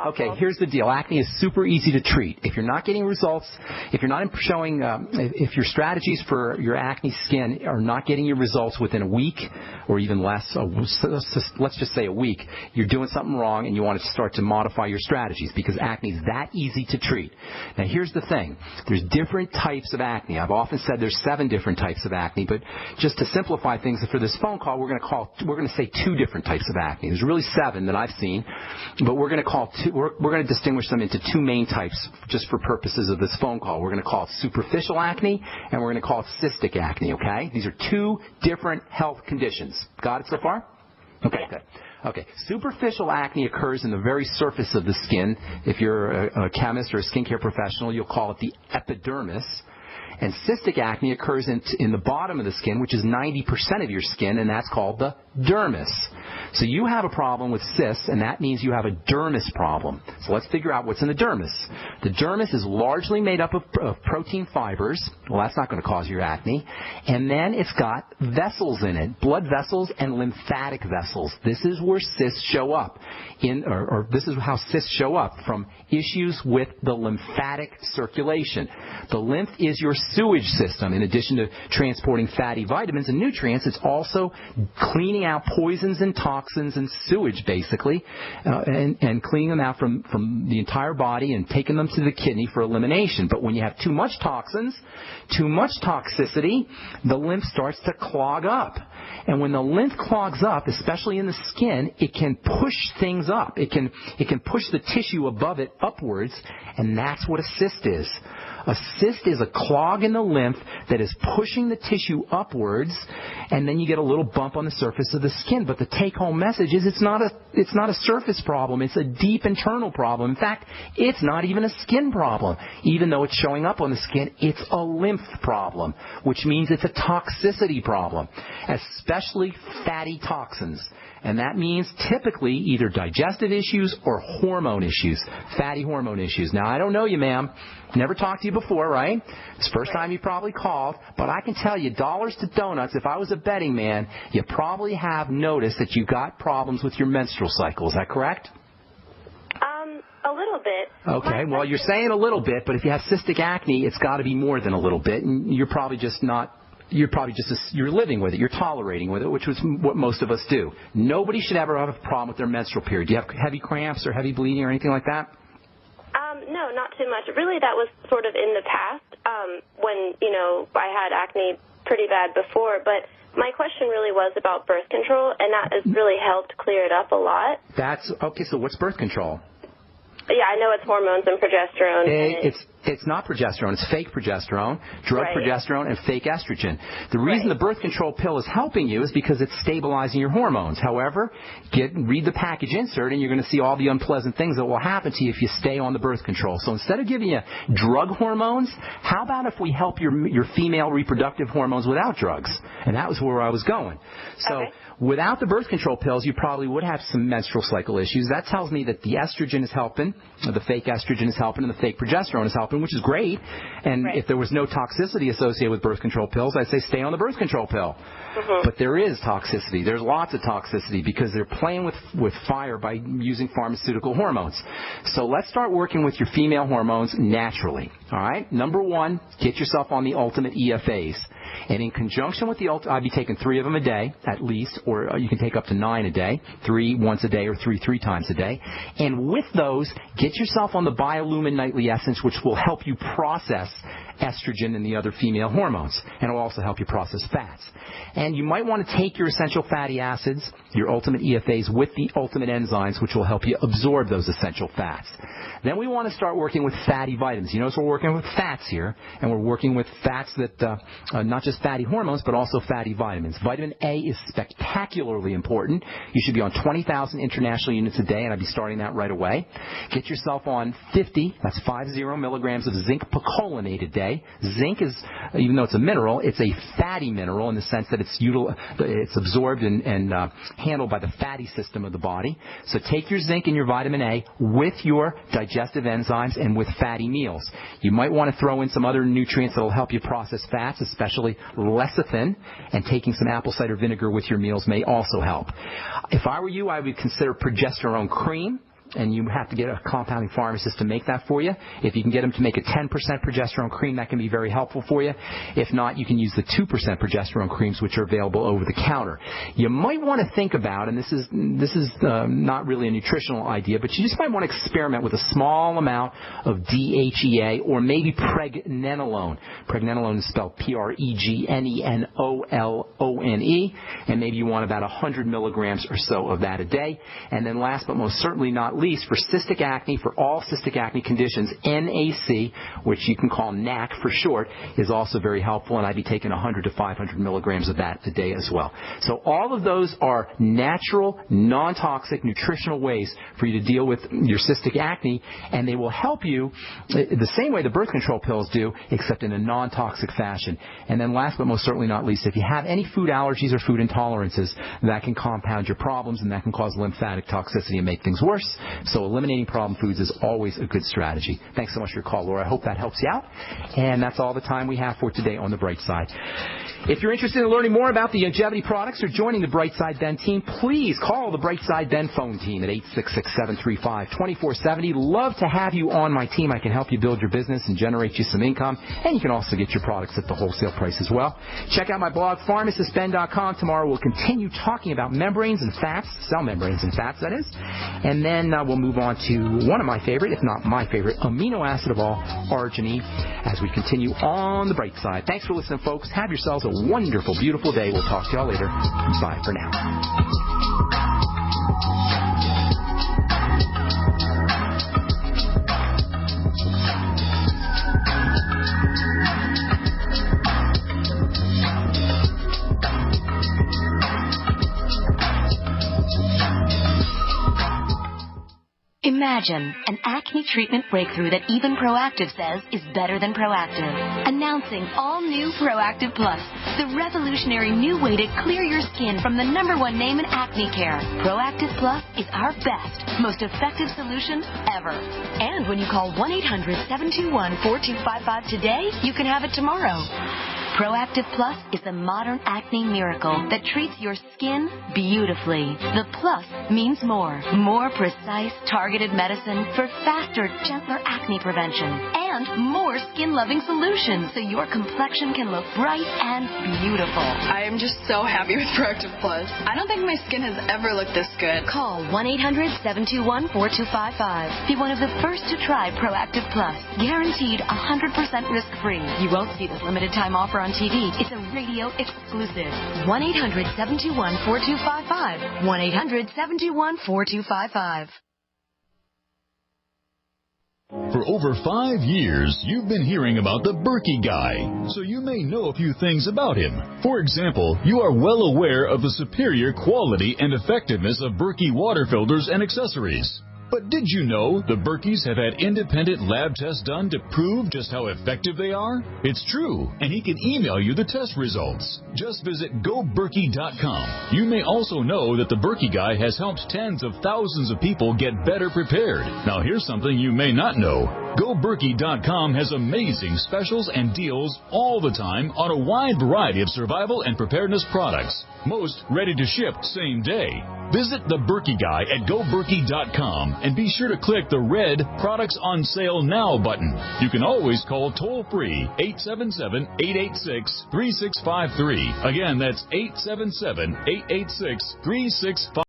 Okay, here's the deal. Acne is super easy to treat. If you're not getting results, if you're not showing, if your strategies for your acne skin are not getting your results within a week or even less, let's just say a week, you're doing something wrong and you want to start to modify your strategies because acne is that easy to treat. Now, here's the thing. There's different types of acne. I've often said there's 7 different types of acne, but just to simplify things for this phone call, we're going to say 2 different types of acne. There's really 7 that I've seen, but we're going to we're going to distinguish them into 2 main types just for purposes of this phone call. We're going to call it superficial acne, and we're going to call it cystic acne, okay? These are 2 different health conditions. Got it so far? Okay, good. Okay, superficial acne occurs in the very surface of the skin. If you're a chemist or a skincare professional, you'll call it the epidermis. And cystic acne occurs in the bottom of the skin, which is 90% of your skin, and that's called the dermis. So you have a problem with cysts, and that means you have a dermis problem. So let's figure out what's in the dermis. The dermis is largely made up of protein fibers. Well, that's not going to cause your acne. And then it's got vessels in it, blood vessels and lymphatic vessels. This is where cysts show up, or this is how cysts show up, from issues with the lymphatic circulation. The lymph is your sewage system. In addition to transporting fatty vitamins and nutrients, it's also cleaning out poisons and toxins and sewage, basically, and cleaning them out from the entire body and taking them to the kidney for elimination. But when you have too much toxins, too much toxicity, the lymph starts to clog up. And when the lymph clogs up, especially in the skin, it can push things up. It can push the tissue above it upwards, and that's what a cyst is. A cyst is a clog in the lymph that is pushing the tissue upwards, and then you get a little bump on the surface of the skin. But the take-home message is it's not a surface problem. It's a deep internal problem. In fact, it's not even a skin problem. Even though it's showing up on the skin, it's a lymph problem, which means it's a toxicity problem, especially fatty toxins. And that means typically either digestive issues or hormone issues, fatty hormone issues. Now, I don't know you, ma'am. Never talked to you before, right? It's the first time you probably called. But I can tell you, dollars to donuts, if I was a betting man, you probably have noticed that you got problems with your menstrual cycle. Is that correct? A little bit. Okay, well, you're saying a little bit, but if you have cystic acne, it's got to be more than a little bit. And you're probably just you're living with it. You're tolerating with it, which was what most of us do. Nobody should ever have a problem with their menstrual period. Do you have heavy cramps or heavy bleeding or anything like that? No, not too much. Really, that was sort of in the past when, I had acne pretty bad before. But my question really was about birth control, and that has really helped clear it up a lot. Okay, so what's birth control? Yeah, I know it's hormones and progesterone. It's not progesterone. It's fake progesterone, drug progesterone, and fake estrogen. The reason the birth control pill is helping you is because it's stabilizing your hormones. However, read the package insert, and you're going to see all the unpleasant things that will happen to you if you stay on the birth control. So instead of giving you drug hormones, how about if we help your female reproductive hormones without drugs? And that was where I was going. So without the birth control pills, you probably would have some menstrual cycle issues. That tells me that the estrogen is helping, the fake estrogen is helping, and the fake progesterone is helping, which is great. And if there was no toxicity associated with birth control pills, I'd say stay on the birth control pill. But there is toxicity. There's lots of toxicity because they're playing with fire by using pharmaceutical hormones. So let's start working with your female hormones naturally. All right? Number 1, get yourself on the Ultimate EFAs. And in conjunction with the I'd be taking 3 of them a day, at least, or you can take up to 9 a day, 3 once a day or 3 times a day. And with those, get yourself on the Biolumin Nightly Essence, which will help you process estrogen and the other female hormones, and it will also help you process fats. And you might want to take your essential fatty acids, your Ultimate EFAs, with the Ultimate enzymes, which will help you absorb those essential fats. Then we want to start working with fatty vitamins. You notice we're working with fats here, and we're working with fats that, not just fatty hormones, but also fatty vitamins. Vitamin A is spectacularly important. You should be on 20,000 international units a day, and I'd be starting that right away. Get yourself on 50 milligrams of zinc picolinate a day. Zinc is, even though it's a mineral, it's a fatty mineral in the sense that it's absorbed and handled by the fatty system of the body. So take your zinc and your vitamin A with your digestive enzymes and with fatty meals. You might want to throw in some other nutrients that will help you process fats, especially lecithin, and taking some apple cider vinegar with your meals may also help. If I were you, I would consider progesterone cream and you have to get a compounding pharmacist to make that for you. If you can get them to make a 10% progesterone cream, that can be very helpful for you. If not, you can use the 2% progesterone creams, which are available over the counter. You might want to think about, and this is not really a nutritional idea, but you just might want to experiment with a small amount of DHEA or maybe pregnenolone. Pregnenolone is spelled Pregnenolone, and maybe you want about 100 milligrams or so of that a day. And then last but most certainly not least, for cystic acne, for all cystic acne conditions, NAC, which you can call NAC for short, is also very helpful, and I'd be taking 100 to 500 milligrams of that a day as well. So all of those are natural, non-toxic, nutritional ways for you to deal with your cystic acne, and they will help you the same way the birth control pills do, except in a non-toxic fashion. And then last but most certainly not least, if you have any food allergies or food intolerances, that can compound your problems, and that can cause lymphatic toxicity and make things worse. So eliminating problem foods is always a good strategy. Thanks so much for your call, Laura. I hope that helps you out. And that's all the time we have for today on The Bright Side. If you're interested in learning more about the longevity products or joining the Bright Side Ben team, please call the Bright Side Ben phone team at 866-735-2470. Love to have you on my team. I can help you build your business and generate you some income, and you can also get your products at the wholesale price as well. Check out my blog, pharmacistben.com. Tomorrow we'll continue talking about membranes and fats, cell membranes and fats, that is. And then we'll move on to one of my favorite, if not my favorite, amino acid of all, arginine, as we continue on the Bright Side. Thanks for listening, folks. Have yourselves a wonderful, beautiful day. We'll talk to y'all later. Bye for now. Imagine an acne treatment breakthrough that even Proactive says is better than Proactive. Announcing all new Proactive Plus, the revolutionary new way to clear your skin from the #1 name in acne care. Proactive Plus is our best, most effective solution ever. And when you call 1-800-721-4255 today, you can have it tomorrow. Proactive Plus is the modern acne miracle that treats your skin beautifully. The plus means more. More precise, targeted medicine for faster, gentler acne prevention. And more skin-loving solutions so your complexion can look bright and beautiful. I am just so happy with Proactive Plus. I don't think my skin has ever looked this good. Call 1-800-721-4255. Be one of the first to try Proactive Plus. Guaranteed 100% risk-free. You won't see this limited time offer on TV. It's a radio exclusive. 1-800-721-4255. 1-800-721-4255. For over 5 years, you've been hearing about the Berkey Guy, so you may know a few things about him. For example, you are well aware of the superior quality and effectiveness of Berkey water filters and accessories. But did you know the Berkeys have had independent lab tests done to prove just how effective they are? It's true, and he can email you the test results. Just visit GoBerkey.com. You may also know that the Berkey Guy has helped tens of thousands of people get better prepared. Now here's something you may not know. GoBerkey.com has amazing specials and deals all the time on a wide variety of survival and preparedness products. Most ready to ship same day. Visit the Berkey Guy at GoBerkey.com and be sure to click the red Products on Sale Now button. You can always call toll-free 877-886-3653. Again, that's 877-886-3653.